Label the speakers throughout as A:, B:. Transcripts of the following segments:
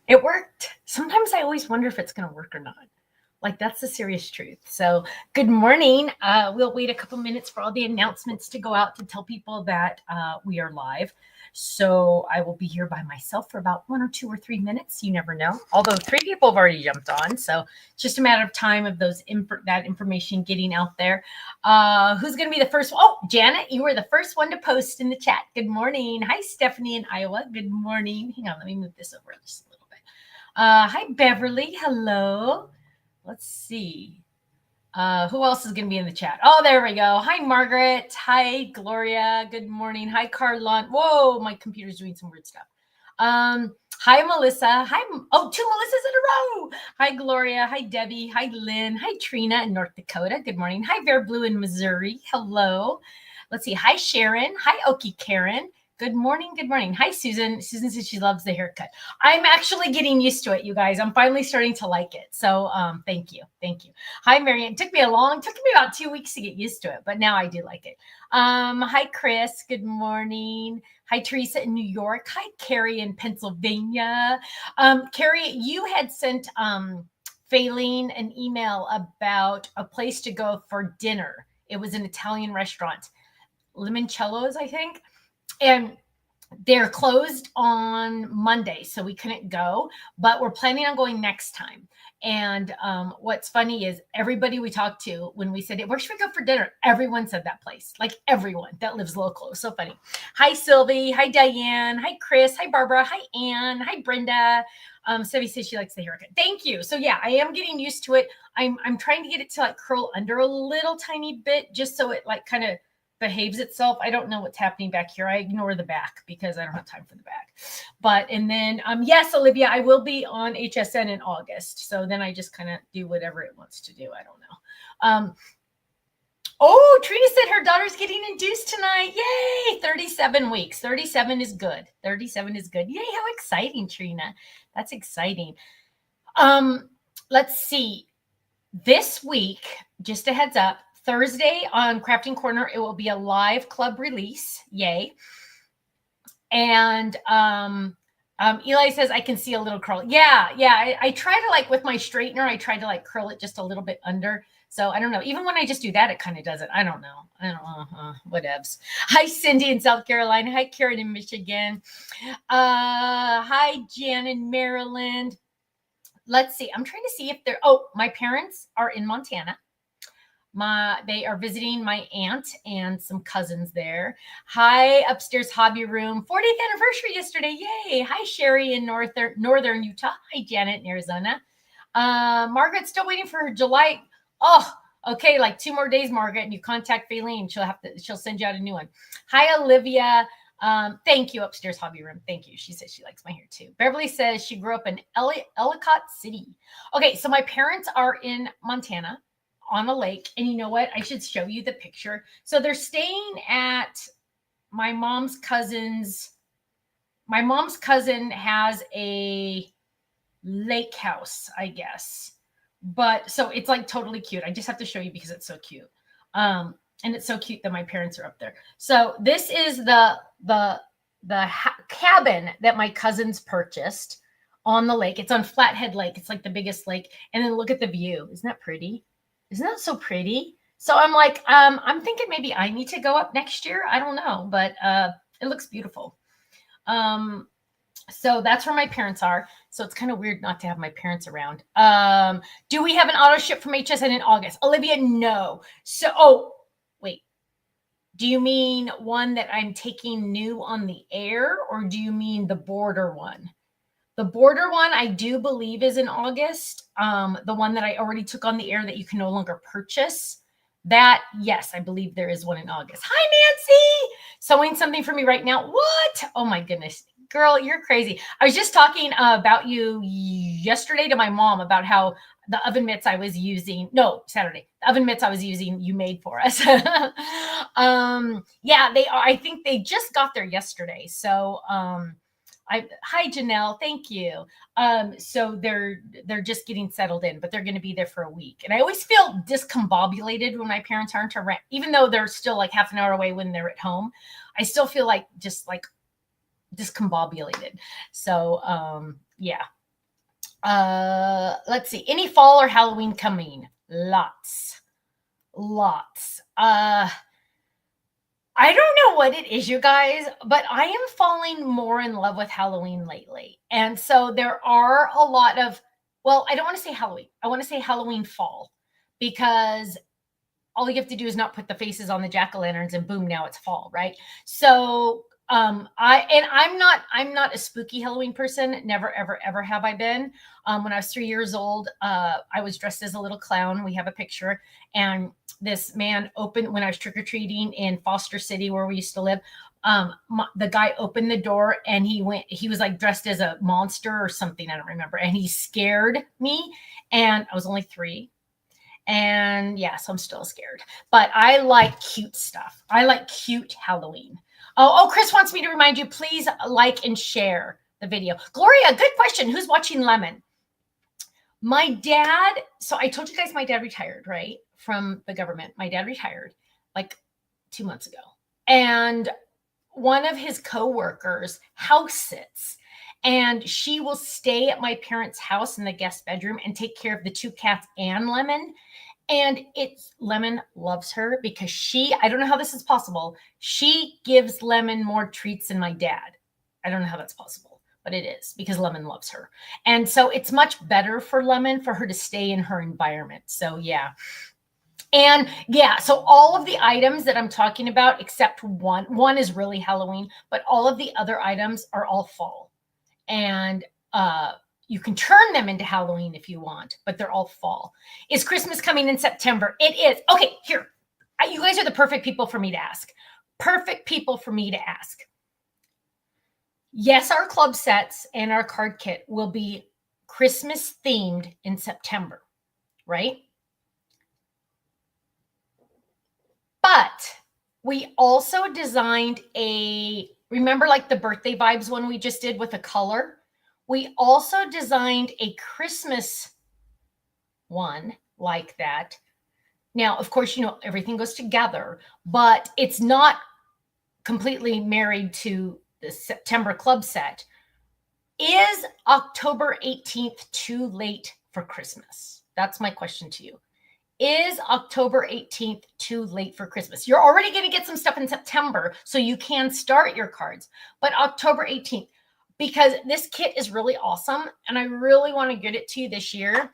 A: It worked. Sometimes I always wonder if it's going to work or not. Like, that's the serious truth. So, good morning. We'll wait a couple minutes for all the announcements to go out to tell people that we are live. So, I will be here by myself for about 1 or 2 or 3 minutes. You never know. Although 3 people have already jumped on, so it's just a matter of time of that information getting out there. Who's going to be the first? Oh, Janet, you were the first one to post in the chat. Good morning. Hi, Stephanie in Iowa. Good morning. Hang on, let me move this over just a little bit. Hi, Beverly. Hello. Let's see. Who else is going to be in the chat? Oh, there we go. Hi, Margaret. Hi, Gloria. Good morning. Hi, Carlon. Whoa, my computer's doing some weird stuff. Hi, Melissa. Hi. Oh, 2 Melissas in a row. Hi, Gloria. Hi, Debbie. Hi, Lynn. Hi, Trina in North Dakota. Good morning. Hi, Bear Blue in Missouri. Hello. Let's see. Hi, Sharon. Hi, Okie Karen. Good morning. Good morning. Hi, Susan. Susan says she loves the haircut. I'm actually getting used to it, you guys. I'm finally starting to like it. So thank you. Thank you. Hi, Marianne. It took me about 2 weeks to get used to it, but now I do like it. Hi, Chris. Good morning. Hi, Teresa in New York. Hi, Carrie in Pennsylvania. Carrie, you had sent Faylene an email about a place to go for dinner. It was an Italian restaurant, Limoncello's, I think. And they're closed on Monday, so we couldn't go, but we're planning on going next time. And what's funny is everybody we talked to, when we said, where should we go for dinner? Everyone said that place, like everyone that lives local. It was so funny. Hi, Sylvie. Hi, Diane. Hi, Chris. Hi, Barbara. Hi, Anne. Hi, Brenda. Sylvie says she likes the haircut. Thank you. So yeah, I am getting used to it. I'm trying to get it to like curl under a little tiny bit, just so it like kind of behaves itself. I don't know what's happening back here. I ignore the back because I don't have time for the back. But, and then, yes, Olivia, I will be on HSN in August. So then I just kind of do whatever it wants to do. I don't know. Oh, Trina said her daughter's getting induced tonight. Yay, 37 weeks. 37 is good. 37 is good. Yay, how exciting, Trina. That's exciting. Let's see. This week, just a heads up, Thursday on Crafting Corner, it will be a live club release. Yay. And Eli says, I can see a little curl. Yeah. I try to like with my straightener, I try to like curl it just a little bit under. So I don't know. Even when I just do that, it kind of does it. I don't know. Whatevs. Hi, Cindy in South Carolina. Hi, Karen in Michigan. Hi, Jan in Maryland. Let's see. I'm trying to see if they're, my parents are in Montana. They are visiting my aunt and some cousins there. Hi, Upstairs Hobby Room. 40th anniversary yesterday. Yay. Hi, Sherry in northern Utah. Hi, Janet in Arizona. Margaret's still waiting for her July. Oh, okay. Like 2 more days, Margaret, and you contact Faylene. She'll send you out a new one. Hi, Olivia. Thank you, Upstairs Hobby Room. Thank you. She says she likes my hair too. Beverly says she grew up in Ellicott City. Okay, so my parents are in Montana on a lake, and you know what? I should show you the picture. So they're staying at my mom's cousin's. My mom's cousin has a lake house, I guess. But so it's like totally cute. I just have to show you because it's so cute. And it's so cute that my parents are up there. So this is the cabin that my cousins purchased on the lake. It's on Flathead Lake. It's like the biggest lake. And then look at the view. Isn't that pretty? Isn't that so pretty? So I'm like, I'm thinking maybe I need to go up next year. I don't know, but it looks beautiful. So that's where my parents are. So it's kind of weird not to have my parents around. Do we have an auto ship from HSN in August? Olivia, no. So, wait. Do you mean one that I'm taking new on the air, or do you mean the border one? The border one, I do believe, is in August. The one that I already took on the air that you can no longer purchase. That, yes, I believe there is one in August. Hi, Nancy. Sewing something for me right now. What? Oh, my goodness. Girl, you're crazy. I was just talking about you yesterday to my mom about how the oven mitts I was using, Saturday, the oven mitts I was using, you made for us. Yeah, they are. I think they just got there yesterday. So, hi, Janelle. Thank you. So they're just getting settled in, but they're going to be there for a week. And I always feel discombobulated when my parents aren't around, even though they're still like half an hour away when they're at home. I still feel like just like discombobulated. So, yeah. Let's see. Any fall or Halloween coming? Lots. Lots. I don't know what it is, you guys, but I am falling more in love with Halloween lately. And so there are a lot of, well, I don't want to say Halloween. I want to say Halloween fall, because all you have to do is not put the faces on the jack-o'-lanterns and boom, now it's fall, right? So I'm not a spooky Halloween person. Never, ever, ever have I been. When I was 3 years old, I was dressed as a little clown. We have a picture, and this man opened when I was trick-or-treating in Foster City, where we used to live. The guy opened the door and he was like dressed as a monster or something, I don't remember, and he scared me, and I was only 3. And yes, I'm still scared, but I like cute stuff. I like cute Halloween. Oh, Chris wants me to remind you, please like and share the video. Gloria, good question. Who's watching Lemon? My dad, so I told you guys my dad retired, right? From the government. My dad retired like 2 months ago. And one of his coworkers house sits, and she will stay at my parents' house in the guest bedroom and take care of the 2 cats and Lemon. And Lemon loves her because I don't know how this is possible. She gives Lemon more treats than my dad. I don't know how that's possible, but it is, because Lemon loves her. And so it's much better for Lemon for her to stay in her environment. So yeah. And yeah, so all of the items that I'm talking about, except one is really Halloween, but all of the other items are all fall. And you can turn them into Halloween if you want, but they're all fall. Is Christmas coming in September? It is. Okay, here. You guys are the perfect people for me to ask. Perfect people for me to ask. Yes, our club sets and our card kit will be Christmas themed in September, right? But we also designed remember like the birthday vibes one we just did with a color? We also designed a Christmas one like that. Now, of course, everything goes together, but it's not completely married to the September club set. Is October 18th too late for Christmas? That's my question to you. Is October 18th too late for Christmas? You're already going to get some stuff in September, so you can start your cards. But October 18th, because this kit is really awesome, and I really want to get it to you this year.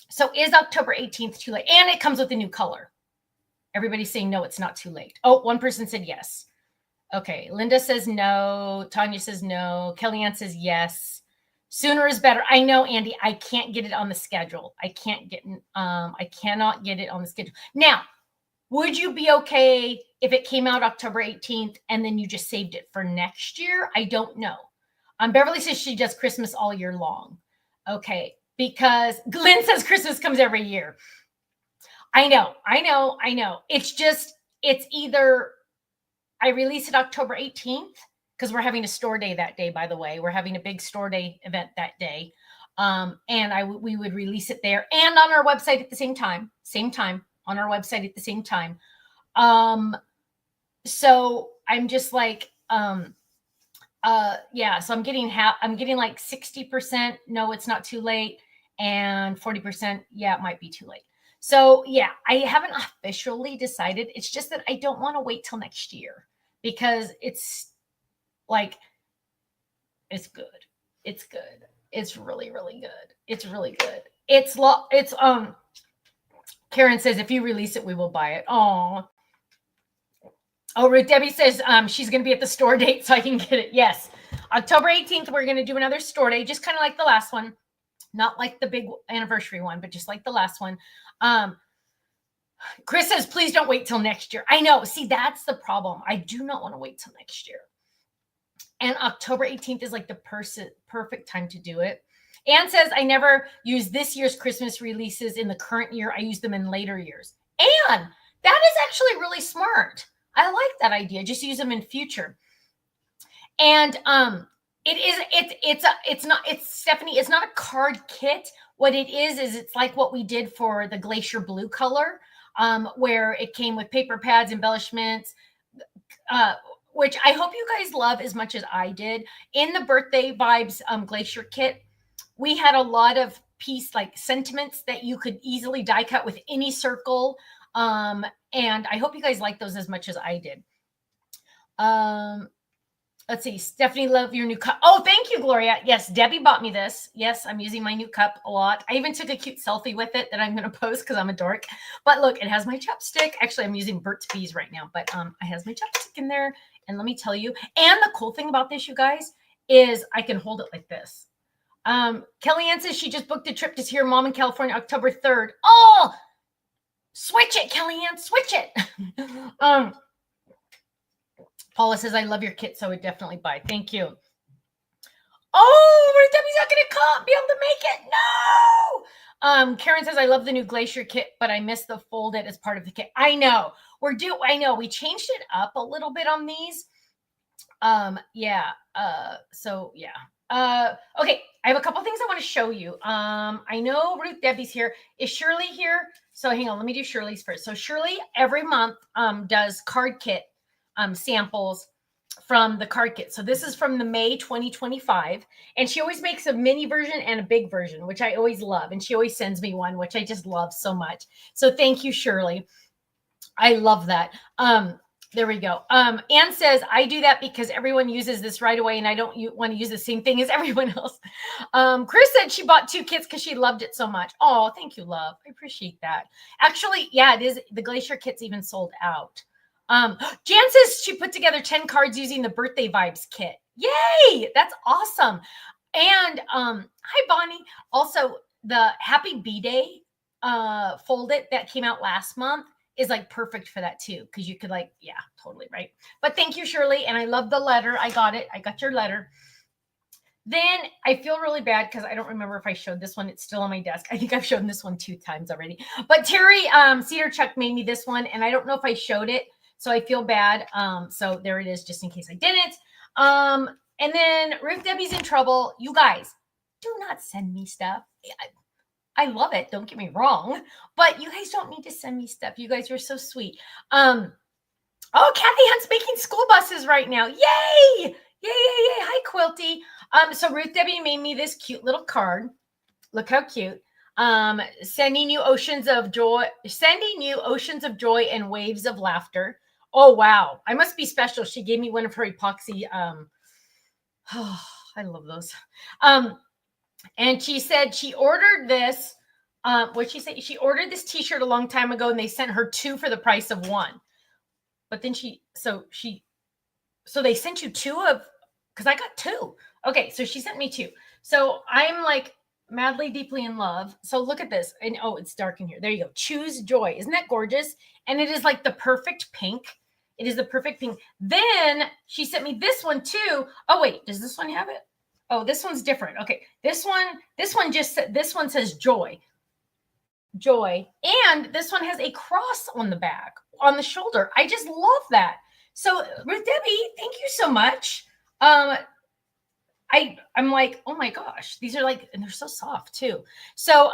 A: So is October 18th too late? And it comes with a new color. Everybody's saying, no, it's not too late. Oh, one person said yes. Okay, Linda says no. Tanya says no. Kellyanne says yes. Sooner is better. I know, Andy. I can't get it on the schedule. I cannot get it on the schedule. Now, would you be okay if it came out October 18th and then you just saved it for next year? I don't know. Beverly says she does Christmas all year long. Okay, because Glenn says Christmas comes every year. I know. It's either I release it October 18th, because we're having a store day that day, by the way. We're having a big store day event that day. And we would release it there and on our website at the same time on our website at the same time. So I'm just like, yeah, so I'm getting like 60%. No, it's not too late. And 40%. Yeah, it might be too late. So yeah, I haven't officially decided. It's just that I don't want to wait till next year, because it's like, it's good. It's good. It's really, really good. It's really good. Karen says, if you release it, we will buy it. Oh, Ruth Debbie says she's going to be at the store date so I can get it. Yes. October 18th, we're going to do another store day, just kind of like the last one. Not like the big anniversary one, but just like the last one. Chris says, please don't wait till next year. I know. See, that's the problem. I do not want to wait till next year. And October 18th is like the perfect time to do it. Anne says, I never use this year's Christmas releases in the current year. I use them in later years. Anne, that is actually really smart. I like that idea. Just use them in future. And Stephanie, it's not a card kit. What it is it's like what we did for the Glacier Blue color, where it came with paper pads, embellishments, which I hope you guys love as much as I did. In the Birthday Vibes Glacier kit, we had a lot of piece like sentiments that you could easily die cut with any circle. And I hope you guys like those as much as I did. Let's see. Stephanie, love your new cup. Oh, thank you, Gloria. Yes, Debbie bought me this. Yes, I'm using my new cup a lot. I even took a cute selfie with it that I'm going to post because I'm a dork. But look, it has my chapstick. Actually, I'm using Burt's Bees right now, but it has my chapstick in there. And let me tell you, and the cool thing about this, you guys, is I can hold it like this. Kellyanne says she just booked a trip to see her mom in California, October 3rd. Oh, switch it, Kellyanne, switch it. Paula says, I love your kit, so I would definitely buy. Thank you. Oh, Debbie's not going to come, be able to make it. No. Karen says, I love the new Glacier kit, but I miss the folded as part of the kit. I know. I know. We changed it up a little bit on these. Yeah. Okay. I have a couple things I want to show you. I know Ruth Debbie's here. Is Shirley here? So hang on. Let me do Shirley's first. So Shirley every month does card kit samples from the card kit. So this is from the May 2025. And she always makes a mini version and a big version, which I always love. And she always sends me one, which I just love so much. So thank you, Shirley. I love that. There we go. Anne says, I do that because everyone uses this right away and I don't want to use the same thing as everyone else. Chris said she bought 2 kits because she loved it so much. Oh, thank you, love. I appreciate that. Actually, yeah, it is. The Glacier kit's even sold out. Jan says she put together 10 cards using the Birthday Vibes kit. Yay! That's awesome. And hi, Bonnie. Also, the Happy B-Day folded that came out last month is like perfect for that too, because you could yeah, totally, right? But thank you, Shirley. And I love the letter. I got it. I got your letter. Then I feel really bad because I don't remember if I showed this one. It's still on my desk. I think I've shown this one 2 times already. But Terry Cedarchuk made me this one, and I don't know if I showed it. So I feel bad. So there it is, just in case I didn't. And then Ruth Debbie's in trouble. You guys, do not send me stuff. I love it. Don't get me wrong. But you guys don't need to send me stuff. You guys are so sweet. Oh, Kathy Hunt's making school buses right now. Yay! Yay, yay, yay. Hi, Quilty. So Ruth Debbie made me this cute little card. Look how cute. Sending you oceans of joy and waves of laughter. Oh, wow. I must be special. She gave me one of her epoxy. I love those. And she said she ordered this. What'd she say? She ordered this t-shirt a long time ago and they sent her 2 for the price of 1. But then so they sent you 2 because I got 2. Okay, so she sent me 2. So I'm like madly, deeply in love. So look at this. And oh, it's dark in here. There you go. Choose joy. Isn't that gorgeous? And it is like the perfect pink. It is the perfect pink. Then she sent me this one too. Oh, wait, does this one have it? Oh, this one's different. Okay, this one says joy. Joy. And this one has a cross on the back, on the shoulder. I just love that. So Ruth Debbie, thank you so much. I'm like, oh my gosh, these are like, and they're so soft too. So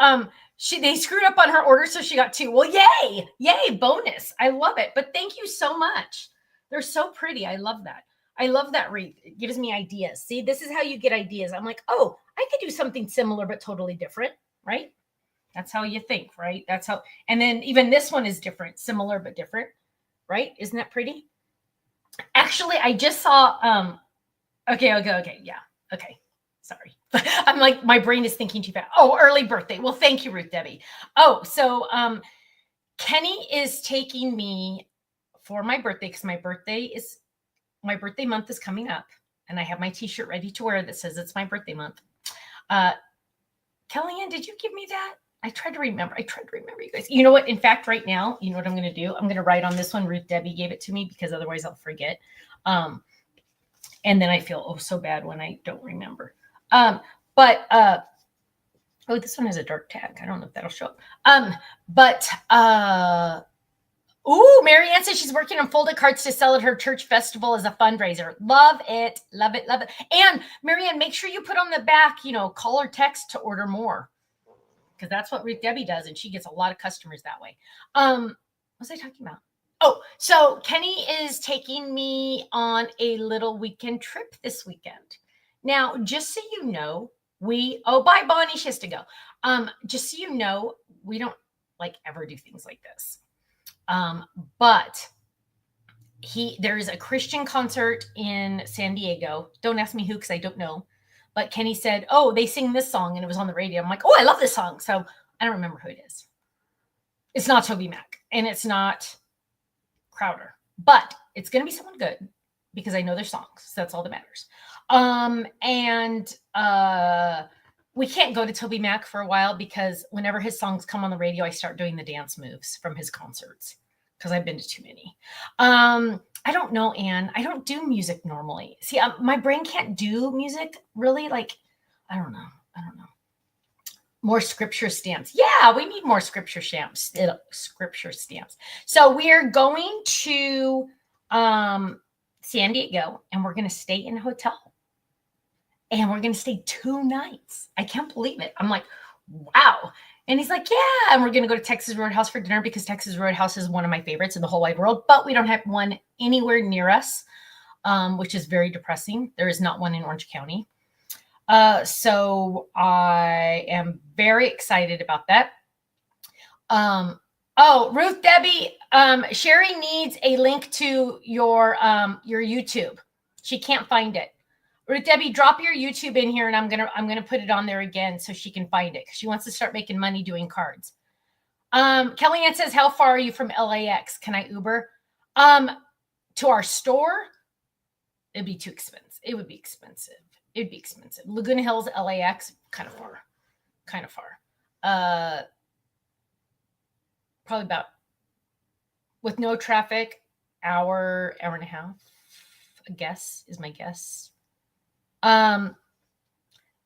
A: they screwed up on her order, so she got 2. Well, yay, bonus. I love it. But thank you so much. They're so pretty. I love that. I love that wreath. It gives me ideas. See, this is how you get ideas. I'm like, oh, I could do something similar but totally different, right? That's how you think, right? That's how. And then even this one is different, similar but different, right? Isn't that pretty? Actually, I just saw. Okay, yeah. Okay, sorry. I'm like, my brain is thinking too fast. Oh, early birthday. Well, thank you, Ruth Debbie. Oh, so Kenny is taking me for my birthday because my birthday month is coming up, and I have my t-shirt ready to wear that says it's my birthday month. Kellyanne, did you give me that? I tried to remember, you guys. You know what? In fact, right now, you know what I'm going to do? I'm going to write on this one. Ruth Debbie gave it to me because otherwise I'll forget. And then I feel so bad when I don't remember. Oh, this one has a dark tag. I don't know if that'll show up. Mary Ann says she's working on folded cards to sell at her church festival as a fundraiser. Love it. Love it. Love it. And Mary Ann, make sure you put on the back, call or text to order more. Because that's what Ruth Debbie does. And she gets a lot of customers that way. What was I talking about? Oh, so Kenny is taking me on a little weekend trip this weekend. Now, just so you know, Bye, Bonnie. She has to go. Just so you know, we don't like ever do things like this. But there is a Christian concert in San Diego. Don't ask me who, because I don't know. But Kenny said, oh, they sing this song, and it was on the radio. I'm like, oh, I love this song. So I don't remember who it is. It's not TobyMac, and it's not Crowder, but it's going to be someone good because I know their songs. So that's all that matters. We can't go to TobyMac for a while because whenever his songs come on the radio, I start doing the dance moves from his concerts because I've been to too many. I don't know, Anne. I don't do music normally. See, my brain can't do music really. Like, I don't know. More scripture stamps. Yeah, we need more scripture stamps. So we are going to San Diego, and we're going to stay in a hotel. And we're going to stay 2 nights. I can't believe it. I'm like, wow. And he's like, yeah. And we're going to go to Texas Roadhouse for dinner because Texas Roadhouse is one of my favorites in the whole wide world. But we don't have one anywhere near us, which is very depressing. There is not one in Orange County. So I am very excited about that. Ruth Debbie, Sherry needs a link to your YouTube. She can't find it. Ruth Debbie, drop your YouTube in here, and I'm gonna put it on there again so she can find it because she wants to start making money doing cards. Kellyanne says, how far are you from LAX? Can I Uber? To our store? It'd be too expensive. It would be expensive. It'd be expensive. Laguna Hills, LAX, kind of far. Probably about, with no traffic, hour and a half, I guess, is my guess. Hour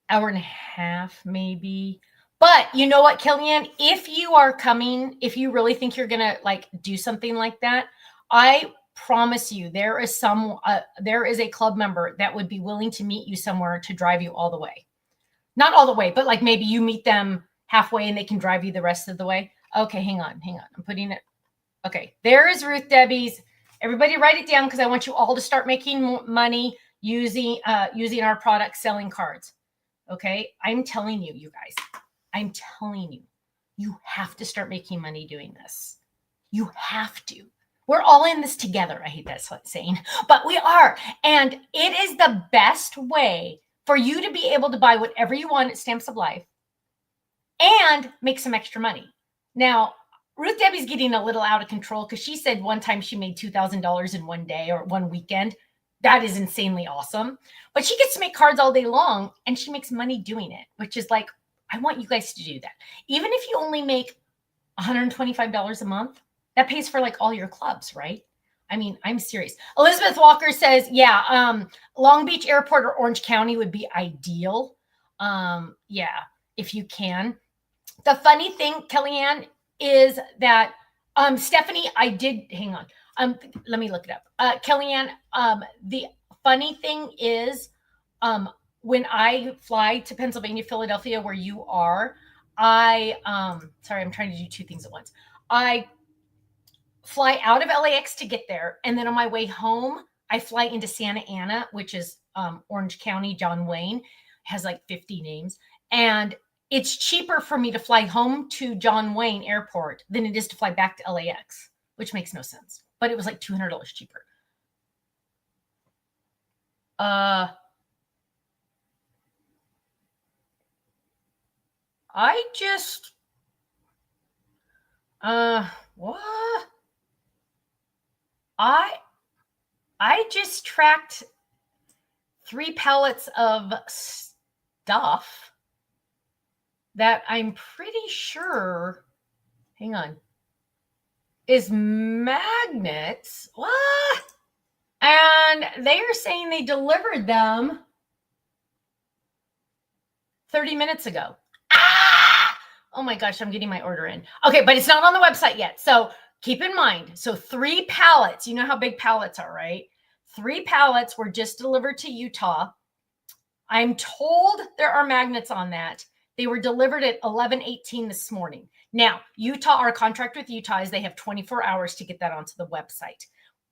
A: and a half, maybe. But you know what, Kellyanne? If you are coming, if you really think you're gonna like do something like that, I promise you there is a club member that would be willing to meet you somewhere to drive you all the way. Not all the way, but like maybe you meet them halfway and they can drive you the rest of the way. Okay, hang on. I'm putting it. Okay, there is Ruth Debbie's. Everybody write it down because I want you all to start making money using our product, selling cards. Okay, I'm telling you, you guys, you have to start making money doing this. You have to. We're all in this together. I hate that saying, but we are. And it is the best way for you to be able to buy whatever you want at Stamps of Life and make some extra money. Now, Ruth Debbie's getting a little out of control because she said one time she made $2,000 in one day or one weekend. That is insanely awesome. But she gets to make cards all day long and she makes money doing it, which is like, I want you guys to do that. Even if you only make $125 a month, that pays for like all your clubs, right? I mean, I'm serious. Elizabeth Walker says, yeah, Long Beach Airport or Orange County would be ideal. Yeah, if you can. The funny thing, Kellyanne, is that Stephanie, hang on. Let me look it up. Kellyanne, the funny thing is when I fly to Pennsylvania, Philadelphia, where you are, sorry, I'm trying to do 2 things at once. I fly out of LAX to get there. And then on my way home, I fly into Santa Ana, which is Orange County. John Wayne has like 50 names. And it's cheaper for me to fly home to John Wayne Airport than it is to fly back to LAX, which makes no sense. But it was like $200 cheaper. What? I just tracked 3 pallets of stuff that I'm pretty sure, hang on, is magnets. What? And they are saying they delivered them 30 minutes ago. Oh my gosh, I'm getting my order in. Okay, but it's not on the website yet. So keep in mind. So 3 pallets, you know how big pallets are, right? 3 pallets were just delivered to Utah. I'm told there are magnets on that. They were delivered at 11:18 this morning. Now, Utah, our contract with Utah is they have 24 hours to get that onto the website.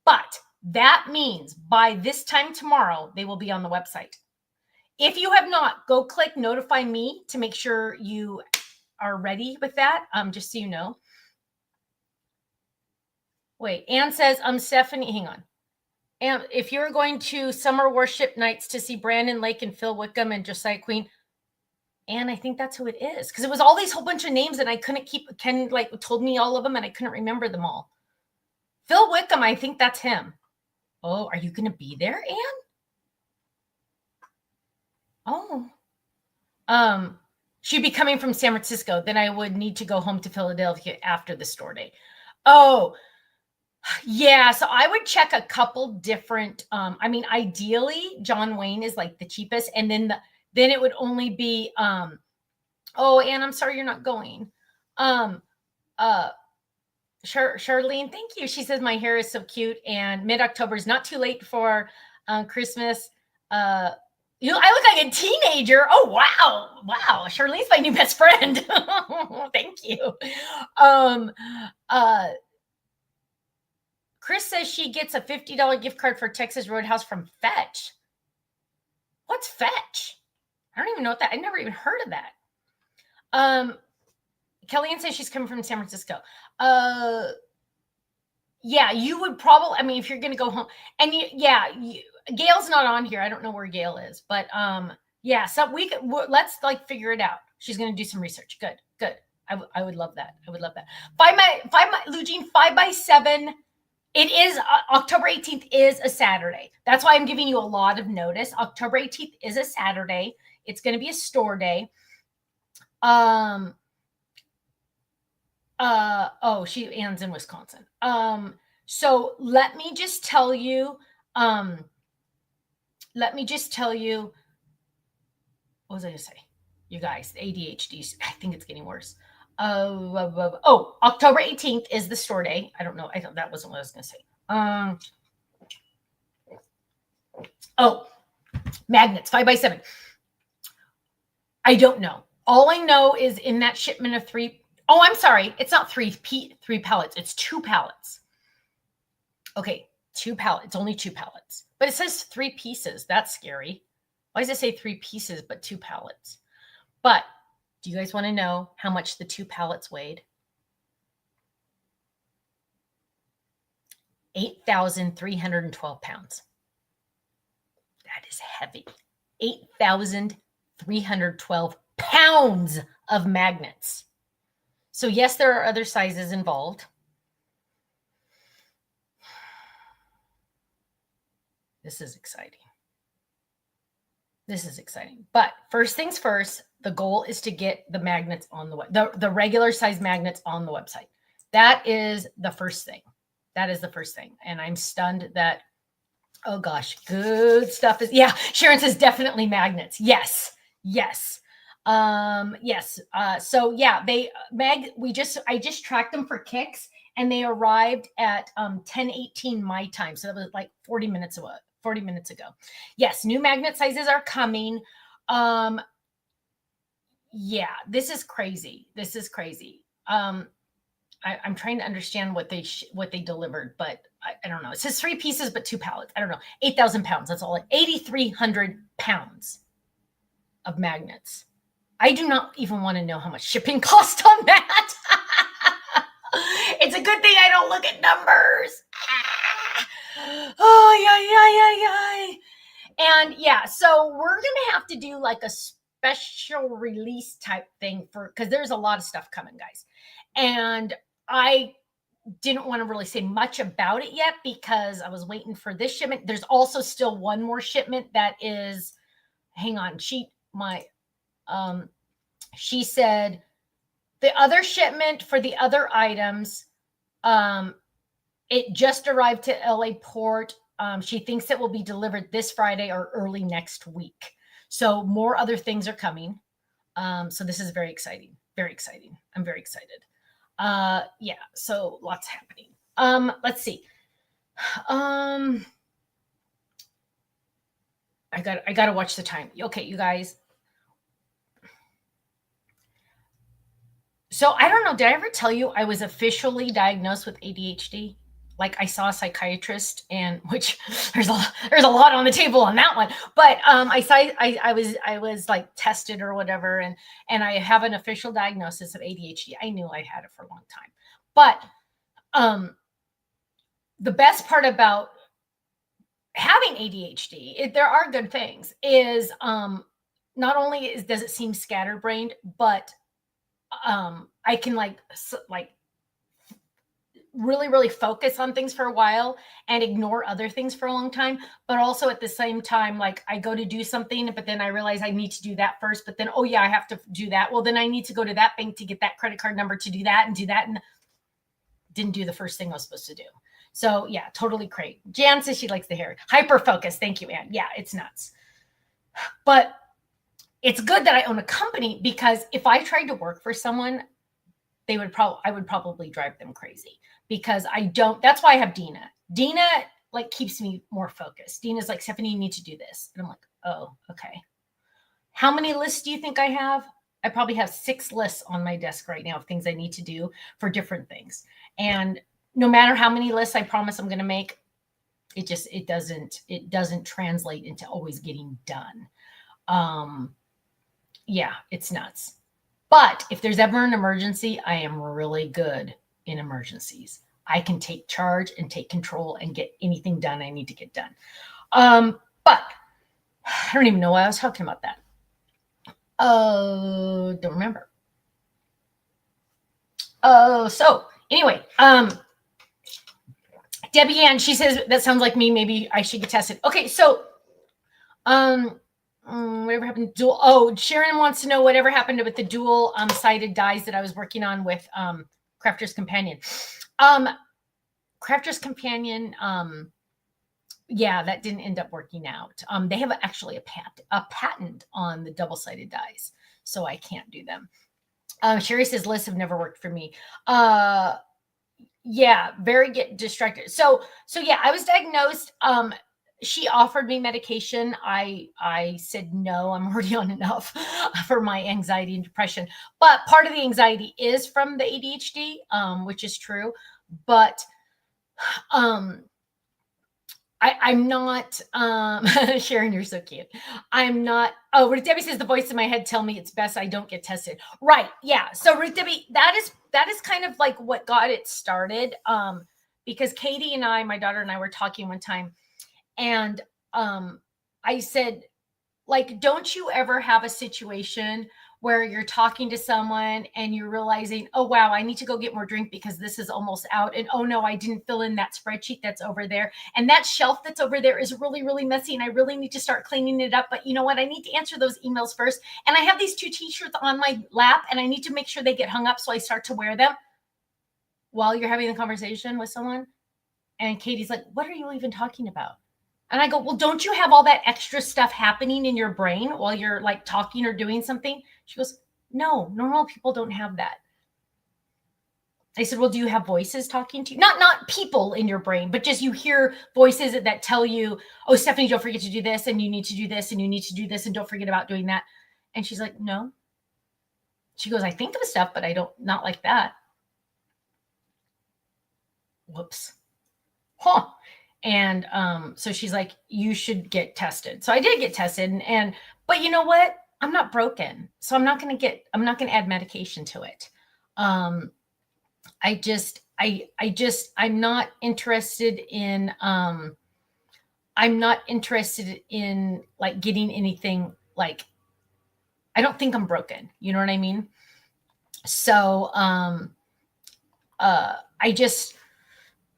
A: But that means by this time tomorrow, they will be on the website. If you have not, go click notify me to make sure you are ready with that. Just so you know. Wait, Anne says, I'm Stephanie. Hang on. And if you're going to Summer Worship Nights to see Brandon Lake and Phil Wickham and Josiah Queen, and I think that's who it is, because it was all these whole bunch of names and I couldn't keep. Ken like told me all of them and I couldn't remember them all. Phil Wickham, I think that's him. Oh, are you going to be there, Anne? Oh, she'd be coming from San Francisco. Then I would need to go home to Philadelphia after the store day. Oh, yeah. So I would check a couple different. I mean, ideally, John Wayne is like the cheapest, and then it would only be. Oh, Anne, I'm sorry you're not going. Charlene, thank you. She says my hair is so cute, and mid-October is not too late for Christmas. I look like a teenager. Oh wow. Charlene's my new best friend. Thank you. Chris says she gets a $50 gift card for Texas Roadhouse from Fetch. What's Fetch? I don't even know what that. I never even heard of that. Kellyanne says she's coming from San Francisco. Yeah, you would probably. I mean, if you're going to go home, and Gail's not on here. I don't know where Gail is, but yeah. So let's like figure it out. She's going to do some research. Good. I would love that. I would love that. Lugene 5x7. It is October 18th is a Saturday. That's why I'm giving you a lot of notice. October 18th is a Saturday. It's going to be a store day. Anne's in Wisconsin. So let me just tell you, what was I going to say? You guys, ADHD, I think it's getting worse. October 18th is the store day. I don't know. I thought that wasn't what I was going to say. Magnets, 5x7. I don't know. All I know is in that shipment of 3. Oh, I'm sorry. It's not 3 pallets. It's 2 pallets. Okay, 2 pallets. It's only 2 pallets. But it says 3 pieces. That's scary. Why does it say 3 pieces but 2 pallets? But do you guys want to know how much the 2 pallets weighed? 8,312 pounds. That is heavy. 8,312 pounds of magnets. So yes, there are other sizes involved. This is exciting. But first things first, the goal is to get the magnets on the regular size magnets on the website. That is the first thing. And I'm stunned that, oh gosh, good stuff is, yeah, Sharon says definitely magnets. Yes. So yeah, I just tracked them for kicks and they arrived at 10:18 my time. So that was like 40 minutes ago. Yes, new magnet sizes are coming. Yeah, this is crazy. I'm trying to understand what they delivered, but I don't know. It says 3 pieces, but 2 pallets. I don't know. 8,000 pounds. That's all. 8,300 pounds of magnets. I do not even want to know how much shipping cost on that. It's a good thing I don't look at numbers. Oh, yeah. And yeah, so we're going to have to do like a special release type thing because there's a lot of stuff coming, guys. And I didn't want to really say much about it yet because I was waiting for this shipment. There's also still one more shipment that is, hang on, she said the other shipment for the other items, it just arrived to LA Port. She thinks it will be delivered this Friday or early next week. So more other things are coming. So this is very exciting. I'm very excited. Yeah, so lots happening. Let's see. I got to watch the time. Okay, you guys. So I don't know. Did I ever tell you I was officially diagnosed with ADHD? like I saw a psychiatrist, and which there's a lot on the table on that one. But I was like tested or whatever, and I have an official diagnosis of ADHD. I knew I had it for a long time. But the best part about having ADHD, there are good things, is not only does it seem scatterbrained, but I can like really, really focus on things for a while and ignore other things for a long time. But also at the same time, like I go to do something, but then I realize I need to do that first. But then, oh yeah, I have to do that. Well, then I need to go to that bank to get that credit card number to do that. And didn't do the first thing I was supposed to do. So yeah, totally great. Jan says she likes the hair. Hyper focus. Thank you, Ann. Yeah, it's nuts. But it's good that I own a company, because if I tried to work for someone, I would probably drive them crazy, because I don't. That's why I have Dina. Dina like keeps me more focused. Dina's like, Stephanie, you need to do this. And I'm like, oh, okay. How many lists do you think I have? I probably have 6 lists on my desk right now of things I need to do for different things. And no matter how many lists I promise I'm going to make, it doesn't translate into always getting done. Yeah, it's nuts. But if there's ever an emergency, I am really good in emergencies. I can take charge and take control and get anything done I need to get done. But I don't even know why I was talking about that. Don't remember. So anyway, Debbie Ann, she says, that sounds like me. Maybe I should get tested. Okay, so whatever happened to dual? Oh, Sharon wants to know whatever happened with the dual sided dies that I was working on with Crafter's Companion. Crafter's Companion, yeah, that didn't end up working out. They have actually a patent on the double sided dies, so I can't do them. Sherry says lists have never worked for me. Yeah, very get distracted. So yeah, I was diagnosed. She offered me medication. I said no, I'm already on enough for my anxiety and depression. But part of the anxiety is from the ADHD, which is true. But I'm not, Sharon, you're so cute. I'm not, oh, Ruth Debbie says the voice in my head tell me it's best I don't get tested. Right. Yeah. So Ruth Debbie, that is kind of like what got it started. Because Katie and I, my daughter and I were talking one time, and I said, like, don't you ever have a situation where you're talking to someone and you're realizing, oh, wow, I need to go get more drink because this is almost out. And oh, no, I didn't fill in that spreadsheet that's over there. And that shelf that's over there is really, really messy. And I really need to start cleaning it up. But you know what? I need to answer those emails first. And I have these 2 t-shirts on my lap and I need to make sure they get hung up. So I start to wear them while you're having a conversation with someone. And Katie's like, what are you even talking about? And I go, well, don't you have all that extra stuff happening in your brain while you're like talking or doing something? She goes, no, normal people don't have that. I said, well, do you have voices talking to you? Not people in your brain, but just you hear voices that tell you, oh, Stephanie, don't forget to do this, and you need to do this, and you need to do this, and don't forget about doing that. And she's like, no. She goes, I think of stuff, but I don't, not like that. Whoops. Huh. And so she's like, you should get tested. So I did get tested, but you know what? I'm not broken. So I'm not going to add medication to it. I'm not interested in, like getting anything, like, I don't think I'm broken. You know what I mean? So,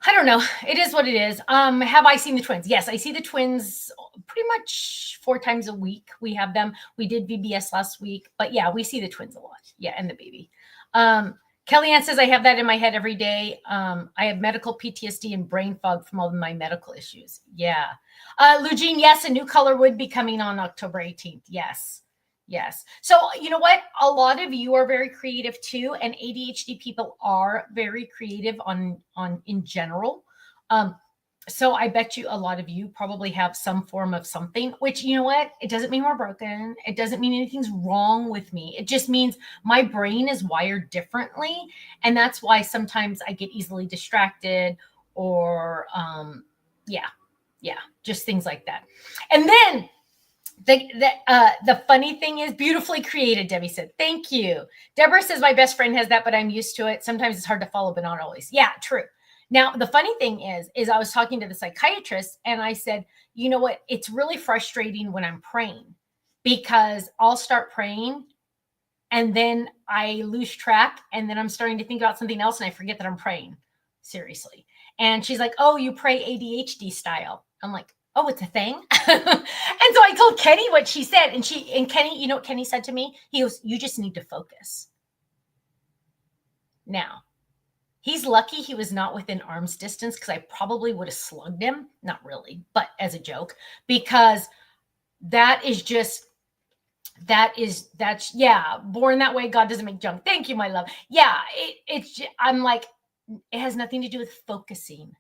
A: I don't know. It is what it is. Have I seen the twins? Yes, I see the twins pretty much 4 times a week. We have them. We did VBS last week, but yeah, we see the twins a lot. Yeah, and the baby. Kellyanne says I have that in my head every day. I have medical PTSD and brain fog from all of my medical issues. Yeah. Lugene, yes, a new color would be coming on October 18th. Yes. Yes. So you know what? A lot of you are very creative too, and ADHD people are very creative on in general. So I bet you a lot of you probably have some form of something, which, you know what? It doesn't mean we're broken. It doesn't mean anything's wrong with me. It just means my brain is wired differently. And that's why sometimes I get easily distracted, or yeah, just things like that. And then the funny thing is, beautifully created, Debbie said. Thank you. Deborah says, my best friend has that, but I'm used to it. Sometimes it's hard to follow, but not always. Yeah, true. Now, the funny thing is I was talking to the psychiatrist and I said, you know what? It's really frustrating when I'm praying, because I'll start praying and then I lose track, and then I'm starting to think about something else and I forget that I'm praying. Seriously. And she's like, oh, you pray ADHD style. I'm like, oh, it's a thing. And so I told Kenny what she said. And Kenny, you know what Kenny said to me? He goes, you just need to focus. Now, he's lucky he was not within arm's distance, because I probably would have slugged him. Not really, but as a joke, because that's yeah, born that way. God doesn't make junk. Thank you, my love. Yeah, I'm like, it has nothing to do with focusing.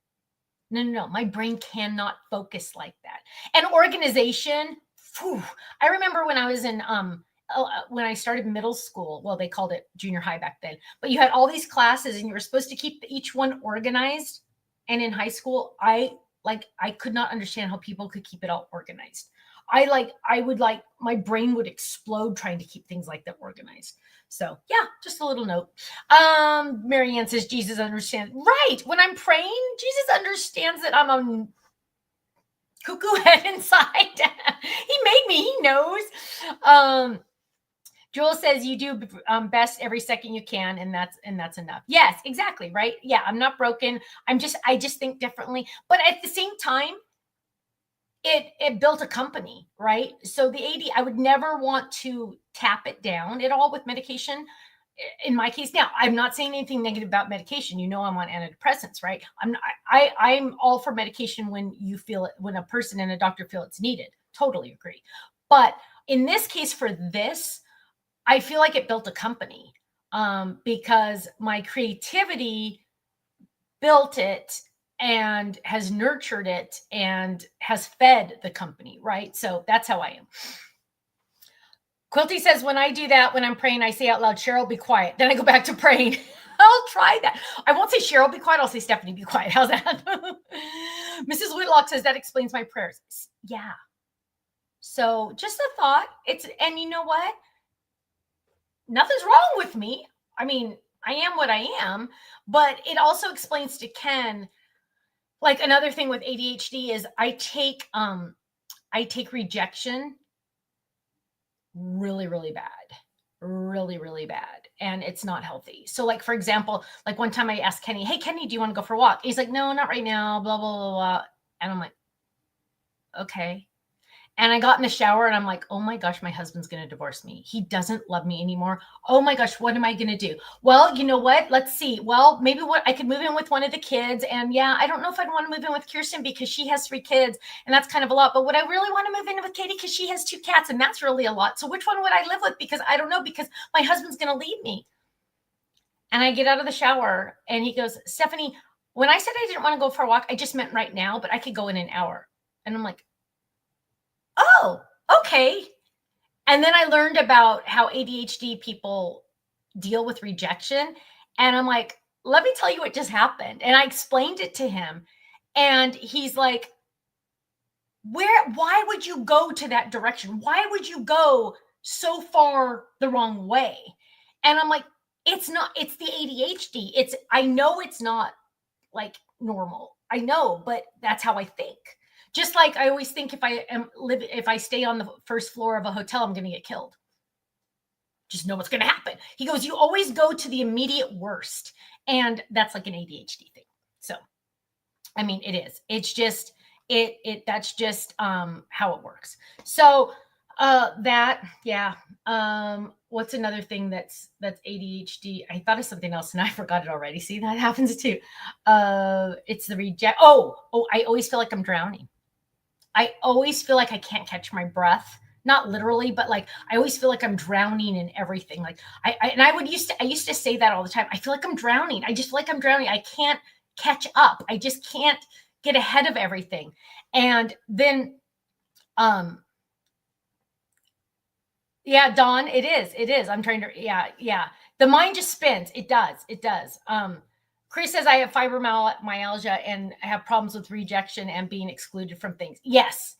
A: No. My brain cannot focus like that. And organization, I remember when I was in when I started middle school, well, they called it junior high back then, but you had all these classes and you were supposed to keep each one organized. And in high school, I could not understand how people could keep it all organized. My brain would explode trying to keep things like that organized. So yeah, just a little note. Marianne says, Jesus understands. Right. When I'm praying, Jesus understands that I'm a cuckoo head inside. He made me, he knows. Joel says, you do best every second you can, and that's enough. Yes, exactly. Right. Yeah. I'm not broken. I just think differently. But at the same time, it built a company, right? So the AD, I would never want to tap it down at all with medication. In my case, now I'm not saying anything negative about medication. You know, I'm on antidepressants, right? I'm all for medication when you feel it, when a person and a doctor feel it's needed. Totally agree. But in this case, for this, I feel like it built a company, because my creativity built it and has nurtured it and has fed the company, right? So that's how I am. Quilty says, when I do that, when I'm praying, I say out loud, Cheryl, be quiet. Then I go back to praying. I'll try that. I won't say Cheryl, be quiet. I'll say Stephanie, be quiet. How's that? Mrs. Whitlock says, that explains my prayers. Yeah. So just a thought. And you know what? Nothing's wrong with me. I mean, I am what I am, but it also explains to Ken, like, another thing with ADHD is I take rejection really, really bad. Really, really bad. And it's not healthy. So, like, for example, like one time I asked Kenny, hey, Kenny, do you want to go for a walk? He's like, no, not right now, blah, blah, blah, blah. And I'm like, okay. And I got in the shower and I'm like, oh my gosh, my husband's going to divorce me. He doesn't love me anymore. Oh my gosh, what am I going to do? Well, you know what? Let's see. Well, maybe I could move in with one of the kids. And yeah, I don't know if I'd want to move in with Kirsten because she has 3 kids and that's kind of a lot. But would I really want to move in with Katie because she has 2 cats and that's really a lot? So which one would I live with? Because I don't know, because my husband's going to leave me. And I get out of the shower and he goes, Stephanie, when I said I didn't want to go for a walk, I just meant right now, but I could go in an hour. And I'm like, oh, okay. And then I learned about how ADHD people deal with rejection. And I'm like, let me tell you what just happened. And I explained it to him. And he's like, why would you go to that direction? Why would you go so far the wrong way? And I'm like, it's the ADHD. I know it's not like normal. I know, but that's how I think. Just like I always think if I stay on the first floor of a hotel, I'm going to get killed. Just know what's going to happen. He goes, you always go to the immediate worst. And that's like an ADHD thing. So, I mean, it is. It's just, that's just how it works. So what's another thing that's ADHD? I thought of something else and I forgot it already. See, that happens too. It's the reject. Oh, I always feel like I'm drowning. I always feel like I can't catch my breath. Not literally, but like I always feel like I'm drowning in everything. Like I used to say that all the time. I feel like I'm drowning. I just feel like I'm drowning. I can't catch up. I just can't get ahead of everything. And then yeah, Dawn, it is. I'm trying to, yeah. The mind just spins. It does. Chris says, I have fibromyalgia and I have problems with rejection and being excluded from things. Yes,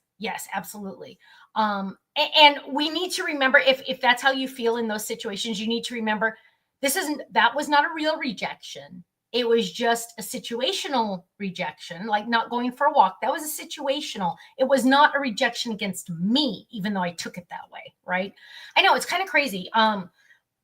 A: absolutely. And we need to remember, if that's how you feel in those situations, you need to remember that was not a real rejection. It was just a situational rejection, like not going for a walk. That was a situational. It was not a rejection against me, even though I took it that way, right? I know it's kind of crazy.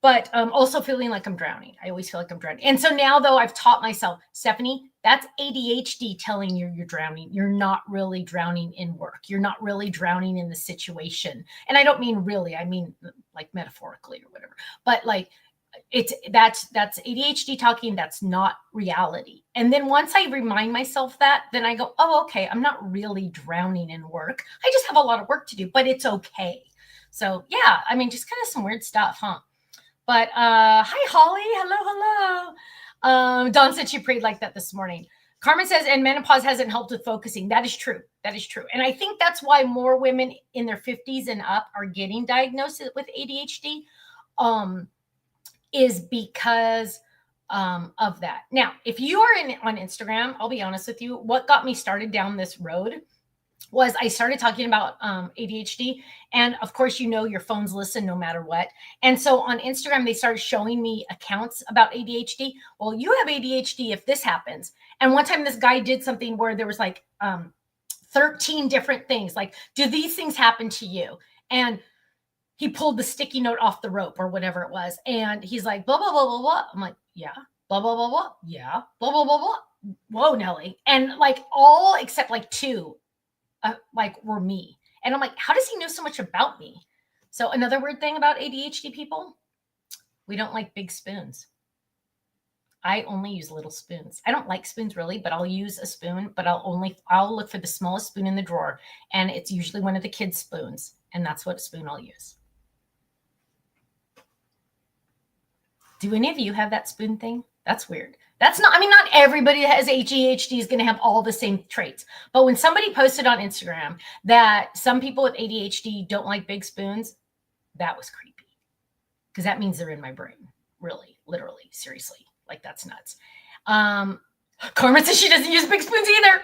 A: But also feeling like I'm drowning. I always feel like I'm drowning. And so now, though, I've taught myself, Stephanie, that's ADHD telling you you're drowning. You're not really drowning in work. You're not really drowning in the situation. And I don't mean really, I mean like metaphorically or whatever. But like that's ADHD talking. That's not reality. And then once I remind myself that, then I go, oh, okay, I'm not really drowning in work. I just have a lot of work to do, but it's okay. So yeah, I mean, just kind of some weird stuff, huh? But hi, Holly. Hello. Dawn said she prayed like that this morning. Carmen says, and menopause hasn't helped with focusing. That is true. And I think that's why more women in their 50s and up are getting diagnosed with ADHD, is because of that. Now, if you are on Instagram, I'll be honest with you, what got me started down this road was I started talking about ADHD. And of course, your phones listen no matter what. And so on Instagram, they started showing me accounts about ADHD. Well, you have ADHD if this happens. And one time this guy did something where there was like 13 different things. Like, do these things happen to you? And he pulled the sticky note off the rope or whatever it was. And he's like, blah, blah, blah, blah, blah. I'm like, yeah, blah, blah, blah, blah. Yeah, blah, blah, blah, blah. Whoa, Nelly. And like all except like two were me. And I'm like, how does he know so much about me? So another weird thing about ADHD people, we don't like big spoons. I only use little spoons. I don't like spoons really, but I'll use a spoon, but I'll look for the smallest spoon in the drawer. And it's usually one of the kids' spoons. And that's what spoon I'll use. Do any of you have that spoon thing? That's weird. Not everybody that has ADHD is going to have all the same traits. But when somebody posted on Instagram that some people with ADHD don't like big spoons, that was creepy. Because that means they're in my brain. Really, literally, seriously. Like, that's nuts. Carmen says she doesn't use big spoons either.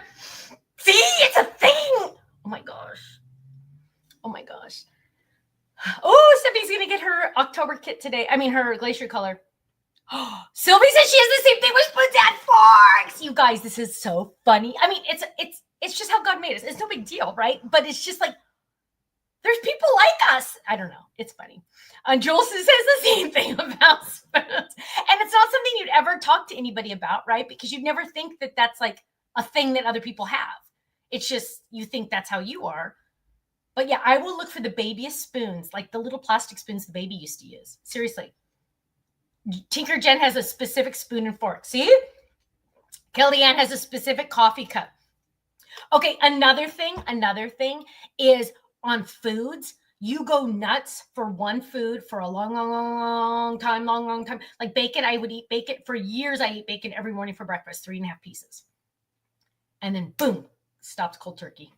A: See, it's a thing. Oh my gosh. Oh, Stephanie's going to get her October kit today. Her glacier color. Sylvie says she has the same thing with spoons and forks. You guys, this is so funny. It's just how God made us. It's no big deal, right? But it's just like, there's people like us. I don't know. It's funny. Joel says the same thing about spoons. And it's not something you'd ever talk to anybody about, right? Because you'd never think that that's like a thing that other people have. It's just, you think that's how you are. But yeah, I will look for the babyest spoons, like the little plastic spoons the baby used to use. Seriously. Tinker Jen has a specific spoon and fork. See? Kelly Ann has a specific coffee cup. Okay, another thing is on foods. You go nuts for one food for a long time. Like bacon, I would eat bacon. For years, I ate bacon every morning for breakfast, 3.5 pieces. And then boom, stopped cold turkey.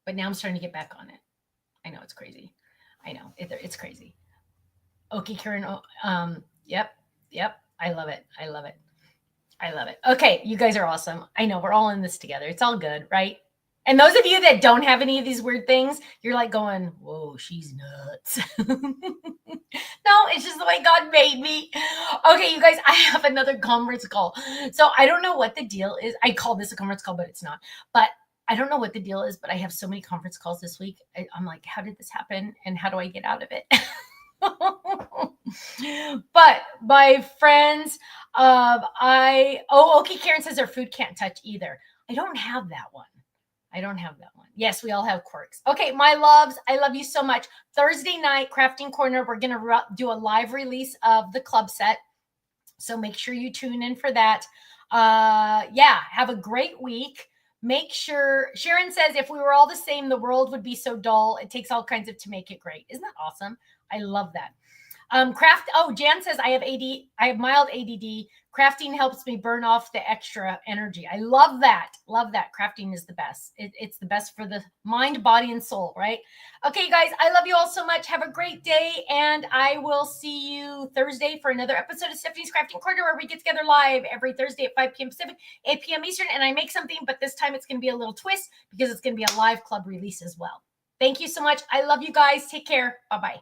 A: But now I'm starting to get back on it. I know, it's crazy. I know, it's crazy. Okay, Karen. Yep. I love it. Okay, you guys are awesome. I know, we're all in this together. It's all good, right? And those of you that don't have any of these weird things, you're like going, whoa, she's nuts. No, it's just the way God made me. Okay, you guys, I have another conference call. So I don't know what the deal is. I call this a conference call, but it's not. But I don't know what the deal is, but I have so many conference calls this week. I'm like, how did this happen? And how do I get out of it? But my friends, okay, Karen says her food can't touch either. I don't have that one. Yes, we all have quirks. Okay, my loves, I love you so much. Thursday night, Crafting Corner, we're going to do a live release of the club set. So make sure you tune in for that. Have a great week. Make sure, Sharon says, if we were all the same, the world would be so dull. It takes all kinds to make it great. Isn't that awesome? I love that. Jan says I have mild ADD. Crafting helps me burn off the extra energy. I love that. Love that. Crafting is the best. It's the best for the mind, body, and soul, right? Okay, guys, I love you all so much. Have a great day, and I will see you Thursday for another episode of Stephanie's Crafting Corner, where we get together live every Thursday at 5 p.m. Pacific, 8 p.m. Eastern, and I make something, but this time it's going to be a little twist because it's going to be a live club release as well. Thank you so much. I love you guys. Take care. Bye-bye.